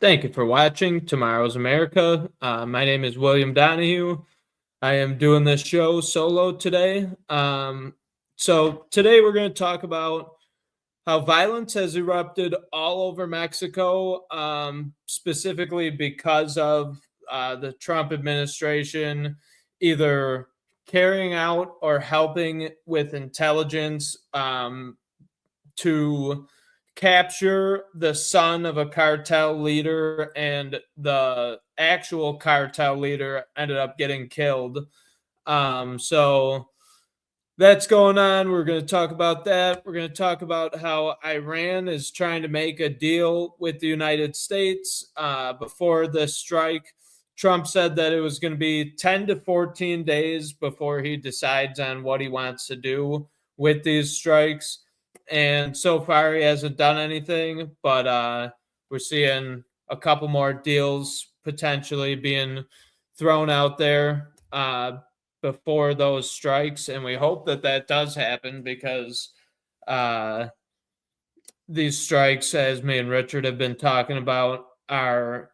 Thank you for watching Tomorrow's America. My name is William Donahue. I am doing this show solo today. So today we're going to talk about how violence has erupted all over Mexico, specifically because of the Trump administration either carrying out or helping with intelligence to capture the son of a cartel leader, and the actual cartel leader ended up getting killed. So that's going on. We're going to talk about that. We're going to talk about how Iran is trying to make a deal with the United States before this strike. Trump said that it was going to be 10 to 14 days before he decides on what he wants to do with these strikes. And so far, he hasn't done anything, but we're seeing a couple more deals potentially being thrown out there before those strikes, and we hope that that does happen because these strikes, as me and Richard have been talking about, are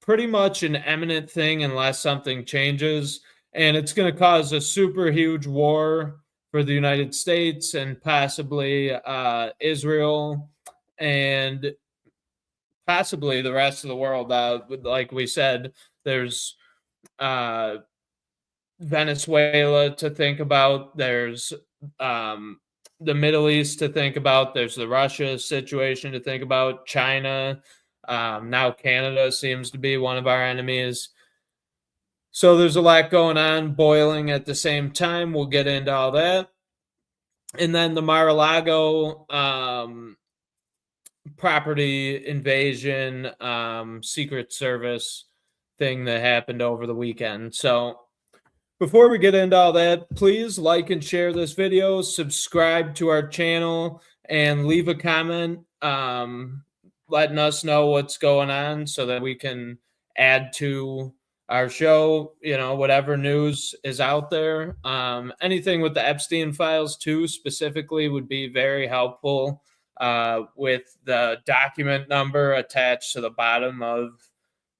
pretty much an imminent thing unless something changes, and it's going to cause a super huge war for the United States and possibly Israel and possibly the rest of the world. Like we said, there's Venezuela to think about. There's the Middle East to think about. There's the Russia situation to think about. China. Now Canada seems to be one of our enemies. So there's a lot going on, boiling at the same time. We'll get into all that. And then the Mar-a-Lago property invasion, Secret Service thing that happened over the weekend. So before we get into all that, please like and share this video, subscribe to our channel, and leave a comment letting us know what's going on so that we can add to our show, whatever news is out there. Anything with the Epstein files too, specifically, would be very helpful with the document number attached to the bottom of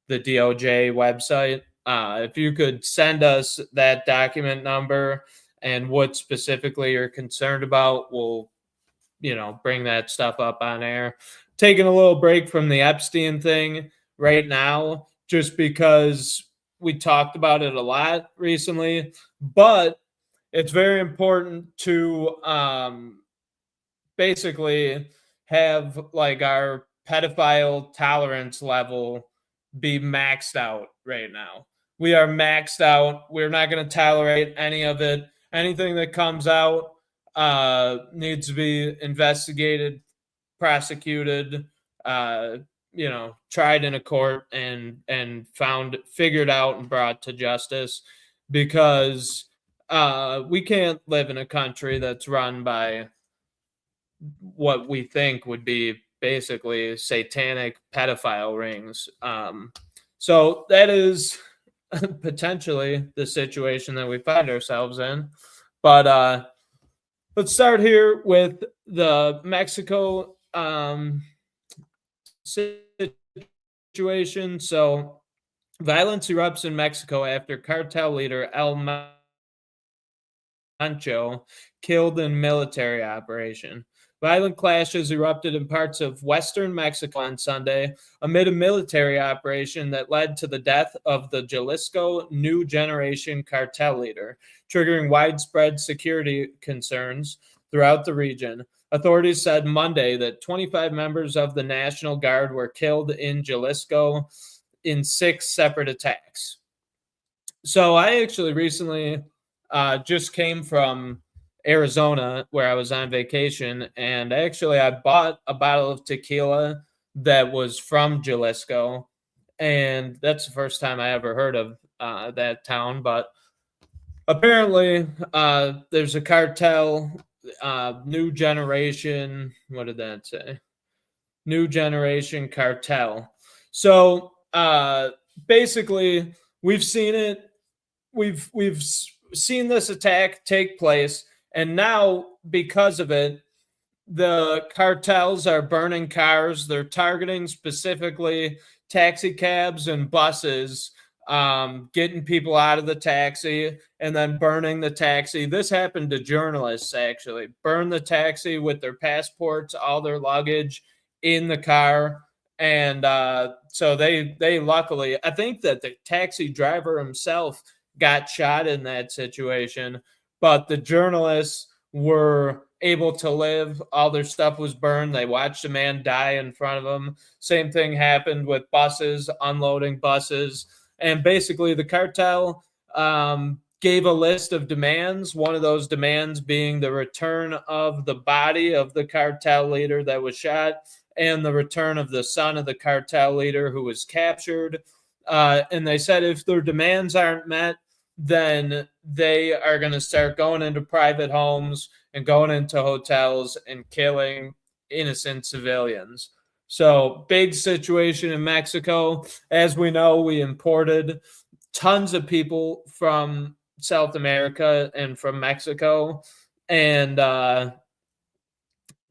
the DOJ website. If you could send us that document number and what specifically you're concerned about, we'll, bring that stuff up on air. Taking a little break from the Epstein thing right now, just because we talked about it a lot recently, but it's very important to basically have like our pedophile tolerance level be maxed out right now. We are maxed out. We're not going to tolerate any of it. Anything that comes out needs to be investigated, prosecuted, tried in a court and figured out and brought to justice, because we can't live in a country that's run by what we think would be basically satanic pedophile rings. So that is potentially the situation that we find ourselves in. But let's start here with the Mexico situation. So violence erupts in Mexico after cartel leader El Mancho killed in military operation. Violent clashes erupted in parts of western Mexico on Sunday amid a military operation that led to the death of the Jalisco New Generation cartel leader, triggering widespread security concerns throughout the region. Authorities said Monday that 25 members of the National Guard were killed in Jalisco in 6 separate attacks. So I actually recently just came from Arizona, where I was on vacation, and actually I bought a bottle of tequila that was from Jalisco, and that's the first time I ever heard of that town. But apparently there's a cartel, New Generation. What did that say? New Generation Cartel. So basically, we've seen it. We've seen this attack take place, and now because of it, the cartels are burning cars. They're targeting specifically taxi cabs and buses, getting people out of the taxi and then burning the taxi. This happened to journalists, actually. Burn the taxi with their passports, all their luggage in the car. And so they luckily, I think that the taxi driver himself got shot in that situation, but the journalists were able to live. All their stuff was burned. They watched a man die in front of them. Same thing happened with buses, unloading buses. And basically, the cartel gave a list of demands. One of those demands being the return of the body of the cartel leader that was shot and the return of the son of the cartel leader who was captured. And they said if their demands aren't met, then they are going to start going into private homes and going into hotels and killing innocent civilians. So, big situation in Mexico. As we know, we imported tons of people from South America and from Mexico. And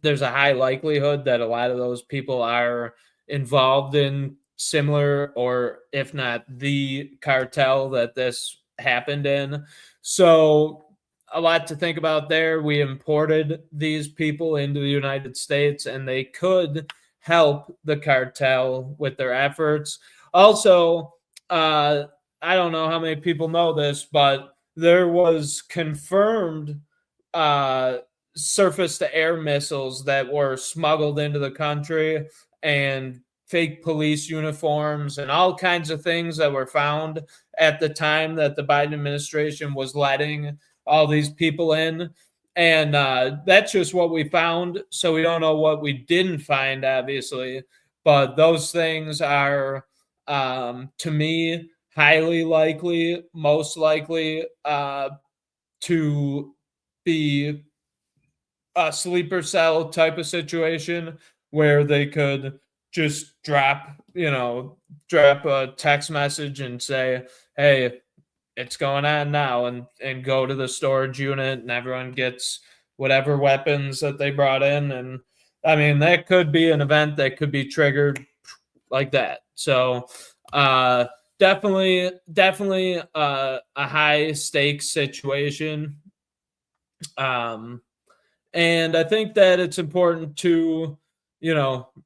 there's a high likelihood that a lot of those people are involved in similar, or if not the cartel that this happened in. So a lot to think about there. We imported these people into the United States and they could help the cartel with their efforts. Also, I don't know how many people know this, but there was confirmed surface to air missiles that were smuggled into the country, and fake police uniforms and all kinds of things that were found at the time that the Biden administration was letting all these people in. And that's just what we found. So we don't know what we didn't find, obviously. But those things are, to me, highly likely, most likely to be a sleeper cell type of situation where they could just drop a text message and say, hey, it's going on now, and go to the storage unit and everyone gets whatever weapons that they brought in. And I mean, that could be an event that could be triggered like that. So definitely a high stakes situation. And I think that it's important to,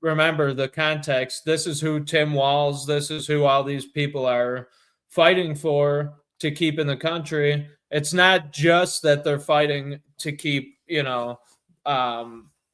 remember the context. This is who Tim Walz, this is who all these people are fighting for to keep in the country. It's not just that they're fighting to keep,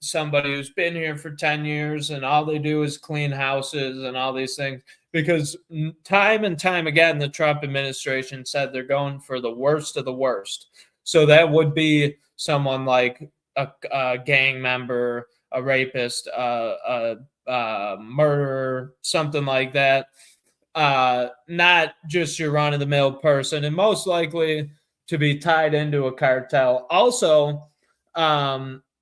somebody who's been here for 10 years and all they do is clean houses and all these things. Because time and time again, the Trump administration said they're going for the worst of the worst. So that would be someone like a gang member, a rapist, a murderer, something like that. Not just your run-of-the-mill person, and most likely to be tied into a cartel. Also,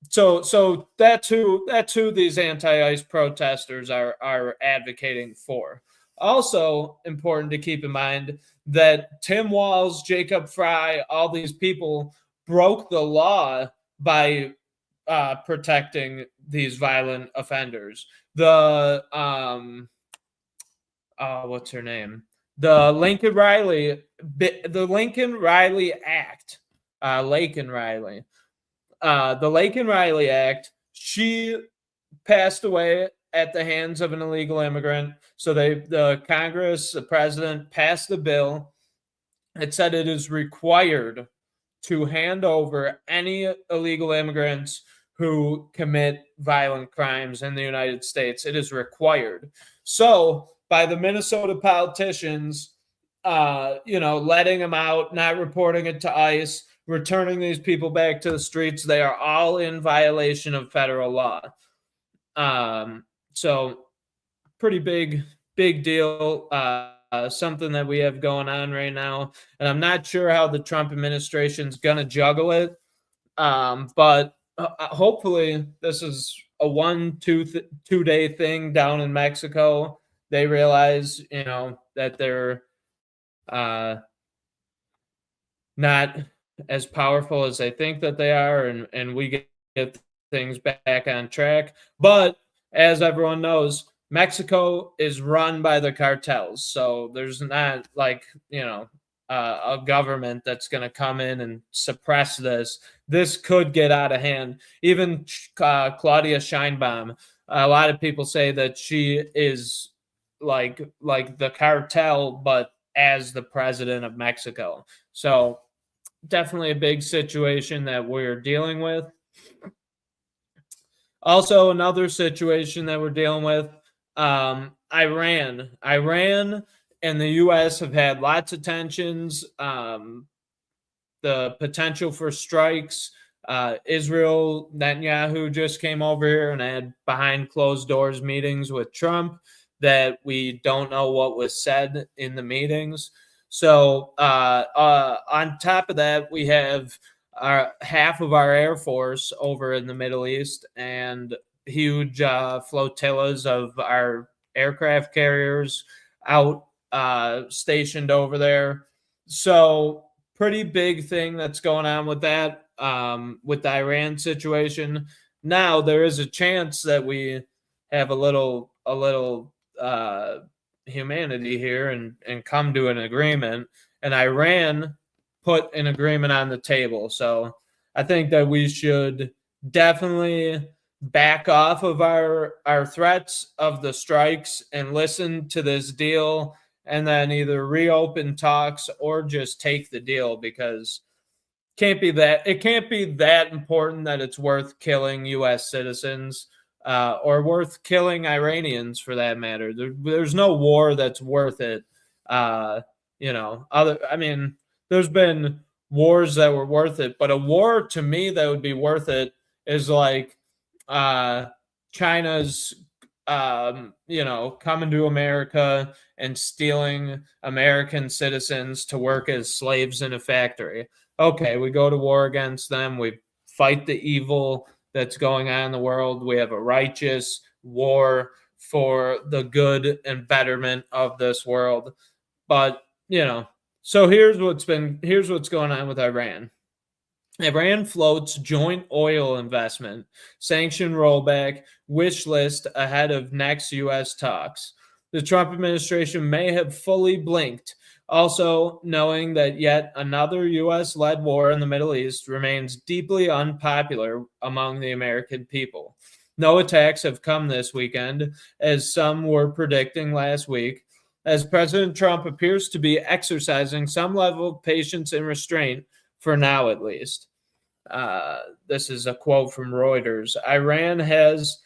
so that's who these anti-ICE protesters are advocating for. Also important to keep in mind that Tim Walz, Jacob Fry, all these people broke the law by protecting these violent offenders. The what's her name? The Lincoln Riley Act. Laken Riley. The Laken Riley Act. She passed away at the hands of an illegal immigrant. So the Congress, the president passed the bill. It said it is required to hand over any illegal immigrants who commit violent crimes in the United States. It is required. So by the Minnesota politicians, letting them out, not reporting it to ICE, returning these people back to the streets, they are all in violation of federal law. So pretty big deal. Something that we have going on right now. And I'm not sure how the Trump administration is going to juggle it. But hopefully this is a 2 day thing down in Mexico. They realize, that they're not as powerful as they think that they are. And we get things back on track. But as everyone knows, Mexico is run by the cartels. So there's not like, a government that's going to come in and suppress this. This could get out of hand. Even Claudia Sheinbaum, a lot of people say that she is like the cartel, but as the president of Mexico. So definitely a big situation that we're dealing with. Also, another situation that we're dealing with, Iran. Iran and the U.S. have had lots of tensions. The potential for strikes. Israel, Netanyahu just came over here and had behind closed doors meetings with Trump that we don't know what was said in the meetings. So on top of that, we have half of our Air Force over in the Middle East and huge flotillas of our aircraft carriers out stationed over there. So pretty big thing that's going on with that, with the Iran situation. Now there is a chance that we have a little humanity here and come to an agreement. And Iran put an agreement on the table. So I think that we should definitely back off of our threats of the strikes and listen to this deal and then either reopen talks or just take the deal, because it can't be that important that it's worth killing U.S. citizens or worth killing Iranians for that matter. There's no war that's worth it. There's been wars that were worth it, but a war to me that would be worth it is like China's coming to America and stealing American citizens to work as slaves in a factory. Okay, we go to war against them. We fight the evil that's going on in the world. We have a righteous war for the good and betterment of this world. But, so here's what's going on with Iran. Iran floats joint oil investment, sanction rollback, wish list ahead of next U.S. talks. The Trump administration may have fully blinked, also knowing that yet another U.S.-led war in the Middle East remains deeply unpopular among the American people. No attacks have come this weekend, as some were predicting last week, as President Trump appears to be exercising some level of patience and restraint, for now at least. This is a quote from Reuters. Iran has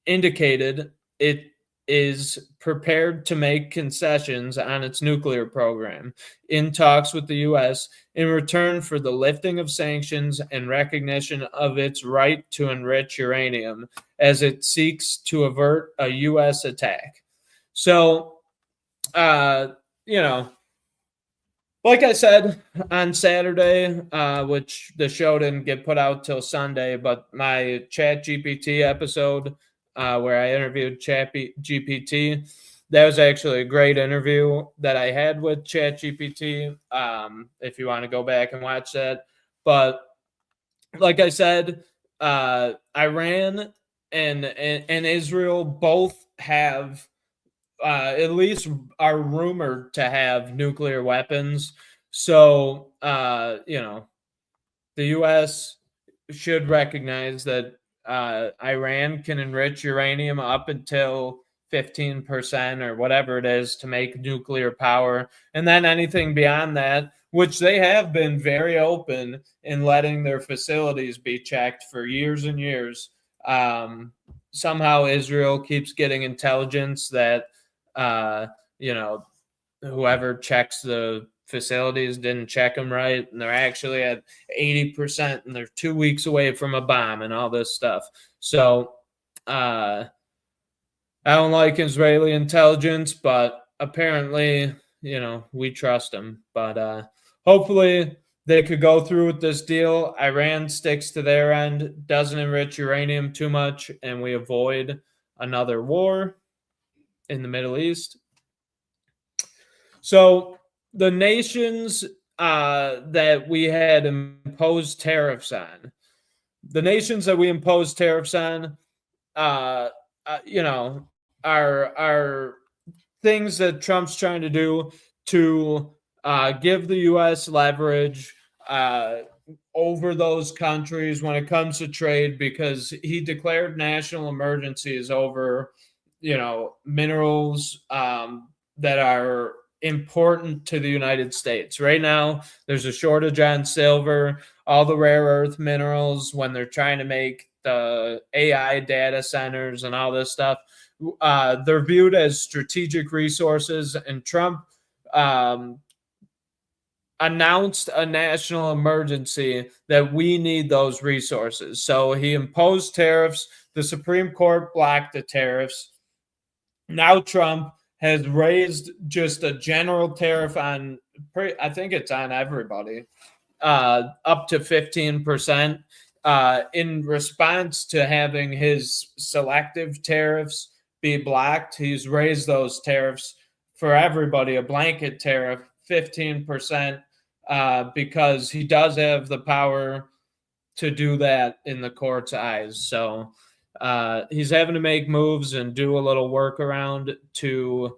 indicated it is prepared to make concessions on its nuclear program in talks with the U.S. in return for the lifting of sanctions and recognition of its right to enrich uranium as it seeks to avert a U.S. attack. So, like I said on Saturday, which the show didn't get put out till Sunday, but my ChatGPT episode where I interviewed ChatGPT, that was actually a great interview that I had with ChatGPT. If you want to go back and watch that, but like I said, Iran and Israel both have. At least are rumored to have nuclear weapons. So, the U.S. should recognize that Iran can enrich uranium up until 15% or whatever it is to make nuclear power. And then anything beyond that, which they have been very open in letting their facilities be checked for years and years. Somehow Israel keeps getting intelligence that whoever checks the facilities didn't check them right, and they're actually at 80%, and they're 2 weeks away from a bomb and all this stuff. So I don't like Israeli intelligence, but apparently, we trust them. But hopefully they could go through with this deal. Iran sticks to their end, doesn't enrich uranium too much, and we avoid another war in the Middle East. So the nations that we had imposed tariffs on, the nations that we impose tariffs on, uh, you know, are things that Trump's trying to do to give the U.S. leverage uh, over those countries when it comes to trade, because he declared national emergencies over, minerals that are important to the United States. Right now, there's a shortage on silver, all the rare earth minerals when they're trying to make the AI data centers and all this stuff. They're viewed as strategic resources, and Trump um, announced a national emergency that we need those resources. So he imposed tariffs. The Supreme Court blocked the tariffs. Now Trump has raised just a general tariff on, I think it's on everybody, up to 15%. In response to having his selective tariffs be blocked, he's raised those tariffs for everybody, a blanket tariff, 15%, because he does have the power to do that in the court's eyes. So he's having to make moves and do a little workaround to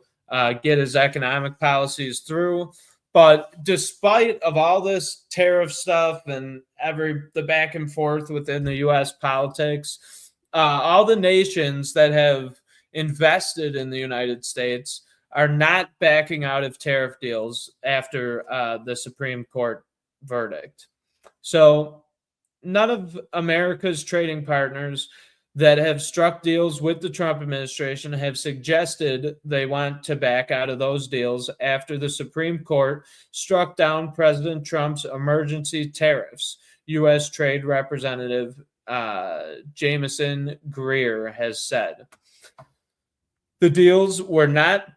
get his economic policies through. But despite of all this tariff stuff and the back and forth within the U.S. politics, all the nations that have invested in the United States are not backing out of tariff deals after the Supreme Court verdict. So none of America's trading partners that have struck deals with the Trump administration have suggested they want to back out of those deals after the Supreme Court struck down President Trump's emergency tariffs. U.S. Trade Representative Jameson Greer has said. The deals were not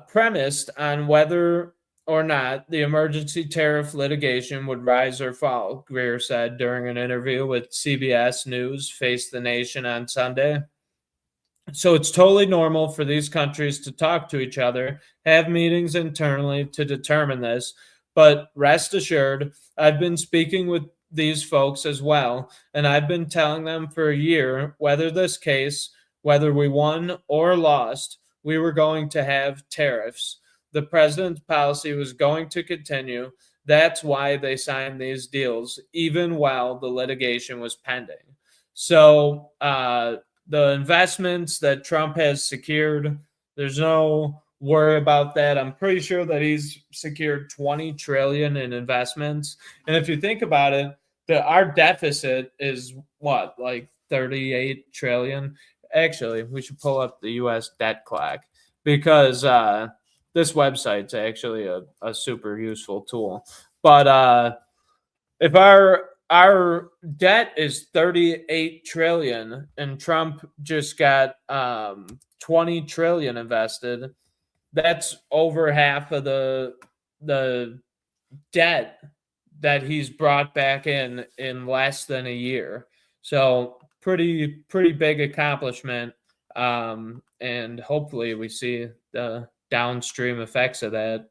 premised on whether or not the emergency tariff litigation would rise or fall, Greer said during an interview with CBS News Face the Nation on Sunday. So it's totally normal for these countries to talk to each other, have meetings internally to determine this. But rest assured, I've been speaking with these folks as well, and I've been telling them for a year whether this case, whether we won or lost, we were going to have tariffs. The president's policy was going to continue. That's why they signed these deals, even while the litigation was pending. So the investments that Trump has secured, there's no worry about that. I'm pretty sure that he's secured $20 trillion in investments. And if you think about it, our deficit is what, like $38 trillion? Actually, we should pull up the U.S. debt clock, because this website's actually a super useful tool. But if our debt is 38 trillion and Trump just got 20 trillion invested, that's over half of the debt that he's brought back in less than a year. So pretty big accomplishment. And hopefully we see the downstream effects of that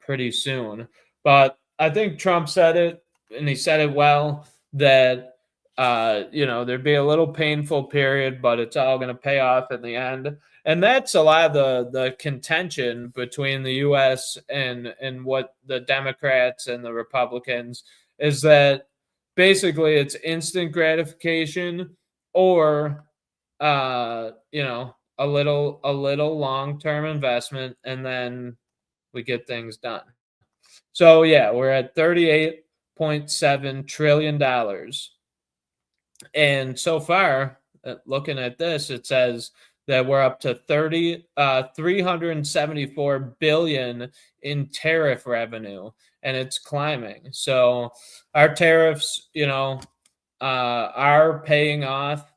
pretty soon. But I think Trump said it, and he said it well, that there'd be a little painful period, but it's all going to pay off in the end. And that's a lot of the contention between the U.S. and what the Democrats and the Republicans is, that basically it's instant gratification or a little long-term investment, and then we get things done. So yeah, we're at $38.7 trillion. And so far, looking at this, it says that we're up to 374 billion in tariff revenue, and it's climbing. So our tariffs, are paying off.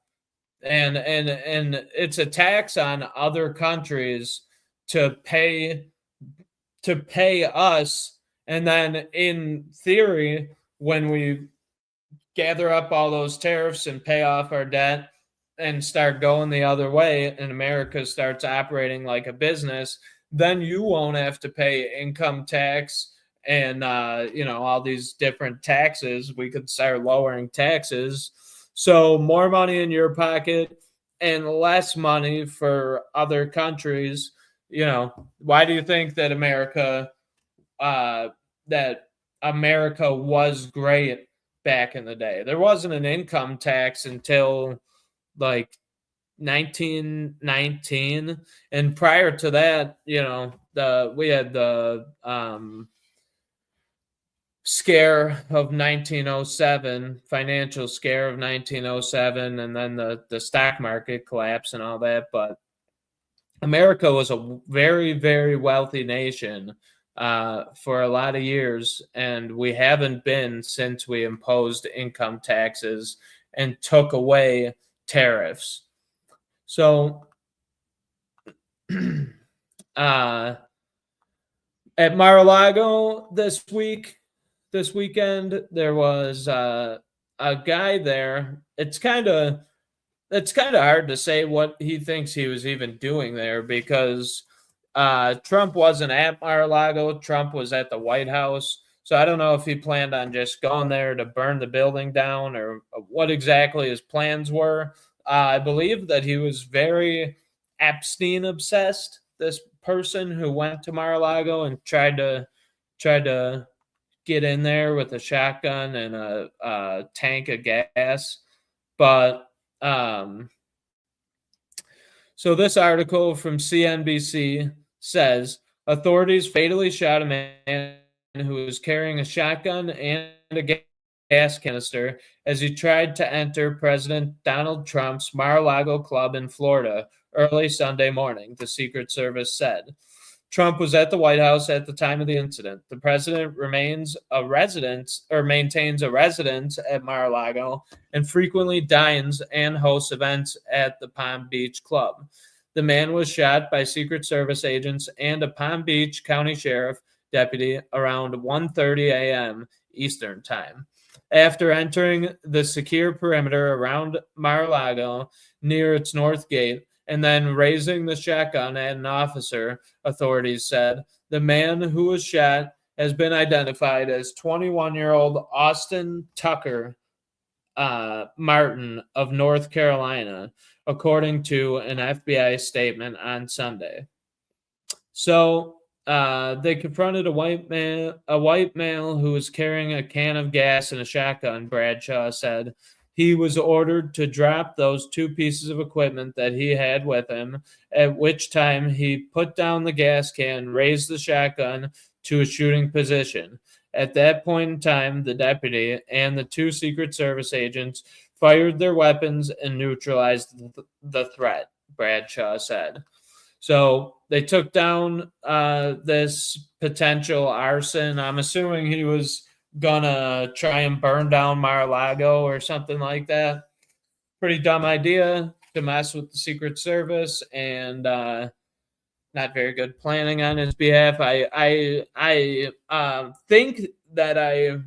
And it's a tax on other countries to pay us, and then in theory, when we gather up all those tariffs and pay off our debt and start going the other way, and America starts operating like a business, then you won't have to pay income tax and all these different taxes. We could start lowering taxes. So more money in your pocket and less money for other countries. Why do you think that uh, America was great back in the day? There wasn't an income tax until like 1919, and prior to that, we had the scare of 1907, financial scare of 1907, and then the stock market collapse and all that. But America was a very, very wealthy nation for a lot of years, and we haven't been since we imposed income taxes and took away tariffs. So, uh, at Mar-a-Lago this weekend, there was a guy there. It's kind of hard to say what he thinks he was even doing there because Trump wasn't at Mar-a-Lago. Trump was at the White House. So I don't know if he planned on just going there to burn the building down or what exactly his plans were. I believe that he was very Epstein obsessed. This person who went to Mar-a-Lago and tried to get in there with a shotgun and a tank of gas. But um, so this article from CNBC says authorities fatally shot a man who was carrying a shotgun and a gas canister as he tried to enter President Donald Trump's Mar-a-Lago club in Florida early Sunday morning, the Secret Service said. Trump was at the White House at the time of the incident. The president maintains a residence at Mar-a-Lago and frequently dines and hosts events at the Palm Beach Club. The man was shot by Secret Service agents and a Palm Beach County Sheriff deputy around 1:30 a.m. Eastern Time. After entering the secure perimeter around Mar-a-Lago near its north gate, and then raising the shotgun at an officer, authorities said. The man who was shot has been identified as 21-year-old Austin Tucker Martin of North Carolina, according to an FBI statement on Sunday. So they confronted a white male who was carrying a can of gas and a shotgun, Bradshaw said. He was ordered to drop those two pieces of equipment that he had with him, at which time he put down the gas can, raised the shotgun to a shooting position. At that point in time, the deputy and the two Secret Service agents fired their weapons and neutralized the threat, Bradshaw said. So they took down this potential arson. I'm assuming he was gonna try and burn down Mar-a-Lago or something like that. Pretty dumb idea to mess with the Secret Service, and not very good planning on his behalf. I think that I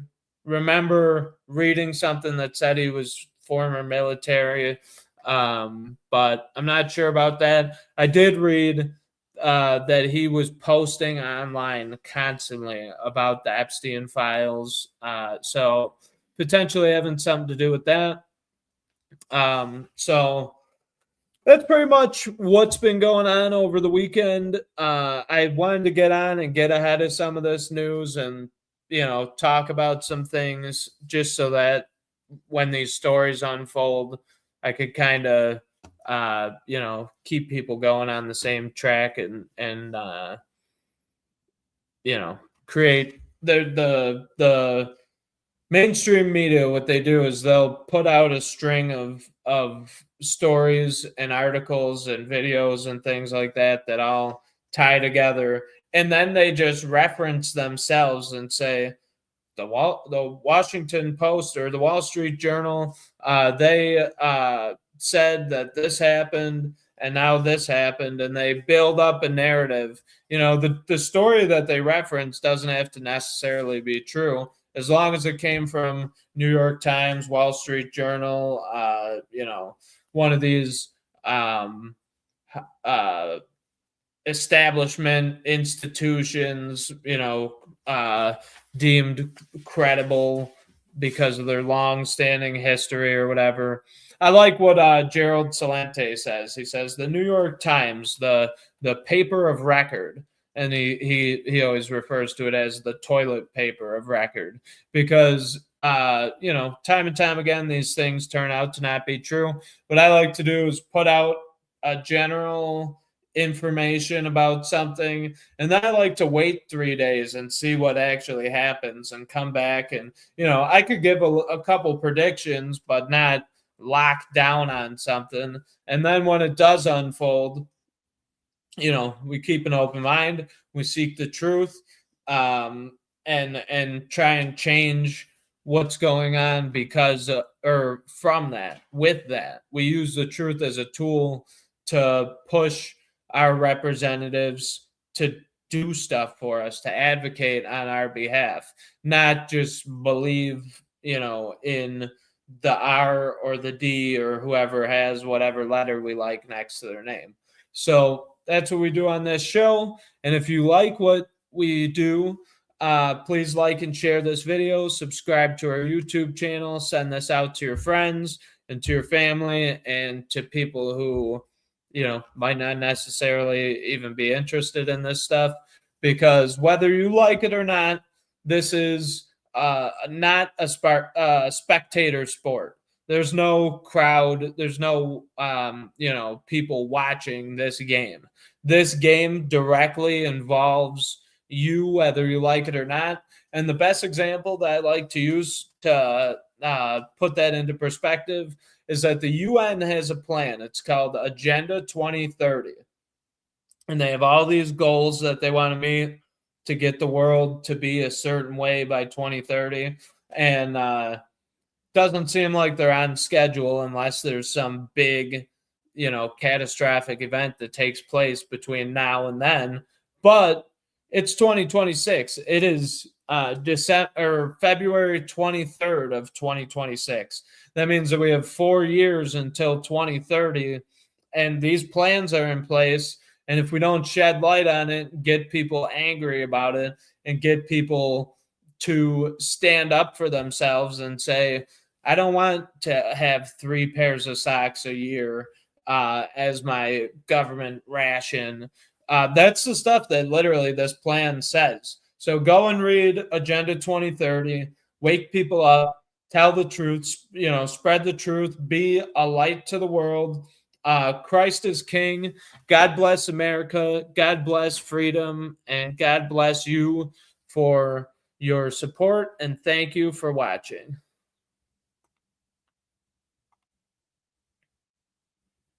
remember reading something that said he was former military, but I'm not sure about that. I did read that he was posting online constantly about the Epstein files, so potentially having something to do with that. So that's pretty much what's been going on over the weekend. I wanted to get on and get ahead of some of this news and, talk about some things just so that when these stories unfold, I could kind of, keep people going on the same track and create the mainstream media. What they do is they'll put out a string of stories and articles and videos and things like that all tie together, and then they just reference themselves and say the Washington Post or the Wall Street Journal, they said that this happened and now this happened, and they build up a narrative. The story that they reference doesn't have to necessarily be true, as long as it came from New York Times, Wall Street Journal, one of these establishment institutions, deemed credible because of their long-standing history or whatever. I like what Gerald Celente says. He says the New York Times, the paper of record, and he always refers to it as the toilet paper of record because time and time again these things turn out to not be true. What I like to do is put out a general information about something, and then I like to wait 3 days and see what actually happens and come back, and I could give a couple predictions but not lock down on something. And then when it does unfold, we keep an open mind, we seek the truth, and try and change what's going on because or from that. With that, we use the truth as a tool to push our representatives to do stuff for us, to advocate on our behalf, not just believe in the R or the D or whoever has whatever letter we like next to their name. So that's what we do on this show. And if you like what we do, please like and share this video, subscribe to our YouTube channel, send this out to your friends and to your family and to people who, might not necessarily even be interested in this stuff, because whether you like it or not, this is not a spectator sport. There's no crowd. There's no, people watching this game. This game directly involves you, whether you like it or not. And the best example that I like to use to put that into perspective is that the UN has a plan. It's called Agenda 2030. And they have all these goals that they want to meet to get the world to be a certain way by 2030. And doesn't seem like they're on schedule unless there's some big, catastrophic event that takes place between now and then. But it's 2026. It is February 23rd of 2026. That means that we have 4 years until 2030, and these plans are in place. And if we don't shed light on it, get people angry about it, and get people to stand up for themselves and say, I don't want to have 3 pairs of socks a year as my government ration. That's the stuff that literally this plan says. So go and read Agenda 2030, wake people up, tell the truth, spread the truth, be a light to the world. Christ is King. God bless America. God bless freedom. And God bless you for your support. And thank you for watching.